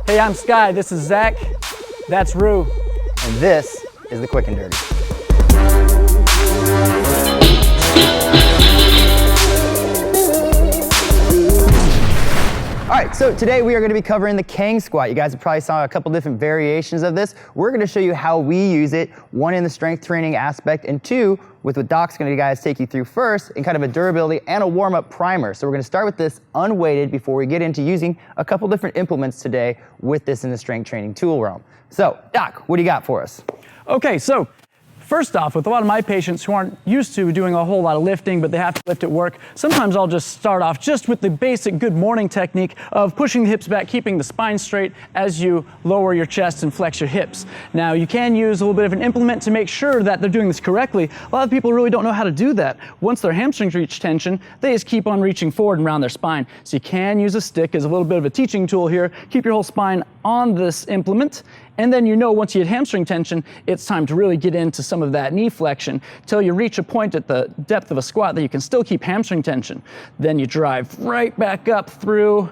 Hey, I'm Sky, this is Zach, that's Rue. And this is the Quick and Dirty. All right, so today we are going to be covering the Kang Squat. You guys have probably saw a couple different variations of this. We're going to show you how we use it, one in the strength training aspect, and two, with what Doc's going to guys take you through first in kind of a durability and a warm-up primer. So we're going to start with this unweighted before we get into using a couple different implements today with this in the strength training tool realm. So, Doc, what do you got for us? Okay, so first off, with a lot of my patients who aren't used to doing a whole lot of lifting, but they have to lift at work, sometimes I'll just start off just with the basic good morning technique of pushing the hips back, keeping the spine straight as you lower your chest and flex your hips. Now, you can use a little bit of an implement to make sure that they're doing this correctly. A lot of people really don't know how to do that. Once their hamstrings reach tension, they just keep on reaching forward and around their spine. So you can use a stick as a little bit of a teaching tool here. Keep your whole spine on this implement, and then you know once you hit hamstring tension, it's time to really get into some of that knee flexion till you reach a point at the depth of a squat that you can still keep hamstring tension. Then you drive right back up through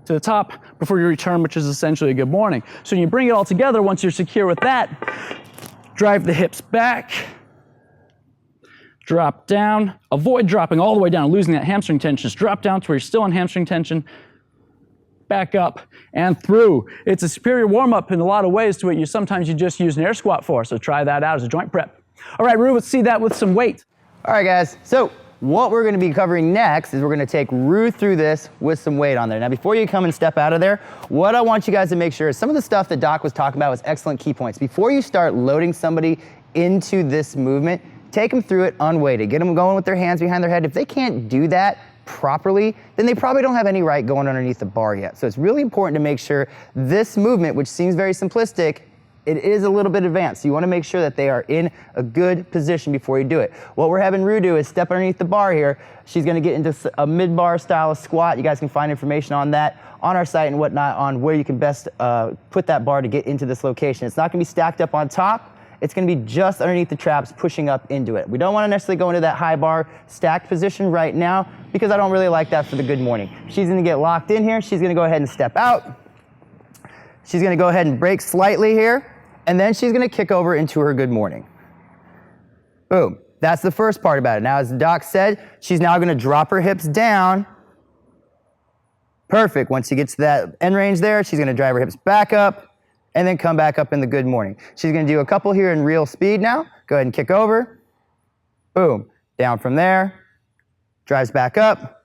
to the top before you return, which is essentially a good morning. So when you bring it all together, once you're secure with that, drive the hips back, drop down, avoid dropping all the way down, losing that hamstring tension. Just drop down to where you're still on hamstring tension, back up and through. It's a superior warm-up in a lot of ways to what you sometimes just use an air squat for, so try that out as a joint prep. All right, Rue, let's see that with some weight. All right, guys, so what we're gonna be covering next is we're gonna take Rue through this with some weight on there. Now, before you come and step out of there, what I want you guys to make sure is some of the stuff that Doc was talking about was excellent key points. Before you start loading somebody into this movement, take them through it unweighted. Get them going with their hands behind their head. If they can't do that properly, then they probably don't have any right going underneath the bar yet. So it's really important to make sure this movement, which seems very simplistic, it is a little bit advanced. So you want to make sure that they are in a good position before you do it. What we're having Rue do is step underneath the bar here. She's going to get into a mid-bar style of squat. You guys can find information on that on our site and whatnot on where you can best put that bar to get into this location. It's not going to be stacked up on top. It's going to be just underneath the traps, pushing up into it. We don't want to necessarily go into that high bar stacked position right now because I don't really like that for the good morning. She's going to get locked in here. She's going to go ahead and step out. She's going to go ahead and break slightly here, and then she's going to kick over into her good morning. Boom. That's the first part about it. Now, as Doc said, she's now going to drop her hips down. Perfect. Once she gets to that end range there, she's going to drive her hips back up and then come back up in the good morning. She's going to do a couple here in real speed now. Go ahead and kick over. Boom. Down from there. Drives back up.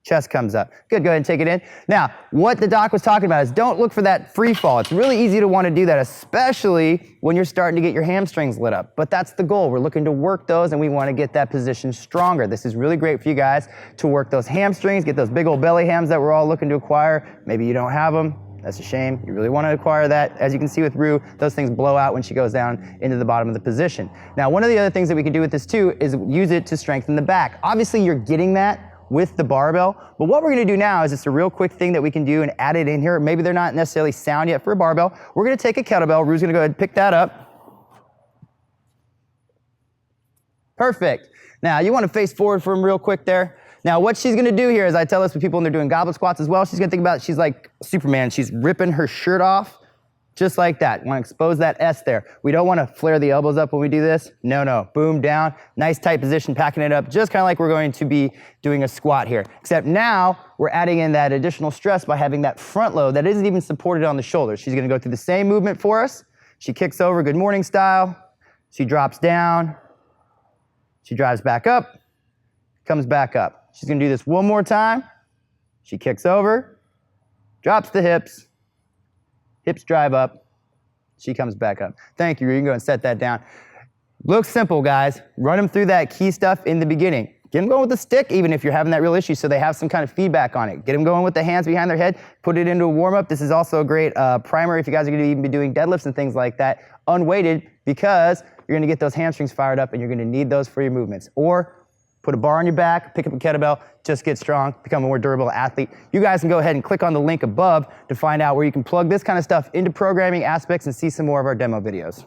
Chest comes up. Good. Go ahead and take it in. Now, what the Doc was talking about is don't look for that free fall. It's really easy to want to do that, especially when you're starting to get your hamstrings lit up. But that's the goal. We're looking to work those, and we want to get that position stronger. This is really great for you guys to work those hamstrings, get those big old belly hams that we're all looking to acquire. Maybe you don't have them. That's a shame. You really want to acquire that. As you can see with Rue, those things blow out when she goes down into the bottom of the position. Now, one of the other things that we can do with this too is use it to strengthen the back. Obviously, you're getting that with the barbell, but what we're going to do now is just a real quick thing that we can do and add it in here. Maybe they're not necessarily sound yet for a barbell. We're going to take a kettlebell. Rue's going to go ahead and pick that up. Perfect. Now, you want to face forward for him real quick there. Now, what she's going to do here is I tell this with people when they're doing goblet squats as well. She's going to think about, she's like Superman. She's ripping her shirt off just like that. Want to expose that S there. We don't want to flare the elbows up when we do this. No, no. Boom, down. Nice tight position, packing it up, just kind of like we're going to be doing a squat here. Except now we're adding in that additional stress by having that front load that isn't even supported on the shoulders. She's going to go through the same movement for us. She kicks over, good morning style. She drops down. She drives back up, comes back up. She's going to do this one more time. She kicks over, drops the hips, hips drive up, she comes back up. Thank you, you can go and set that down. Looks simple, guys. Run them through that key stuff in the beginning. Get them going with the stick, even if you're having that real issue, so they have some kind of feedback on it. Get them going with the hands behind their head, put it into a warm-up. This is also a great primer if you guys are going to even be doing deadlifts and things like that, unweighted, because you're going to get those hamstrings fired up and you're going to need those for your movements. Or put a bar on your back, pick up a kettlebell, just get strong, become a more durable athlete. You guys can go ahead and click on the link above to find out where you can plug this kind of stuff into programming aspects and see some more of our demo videos.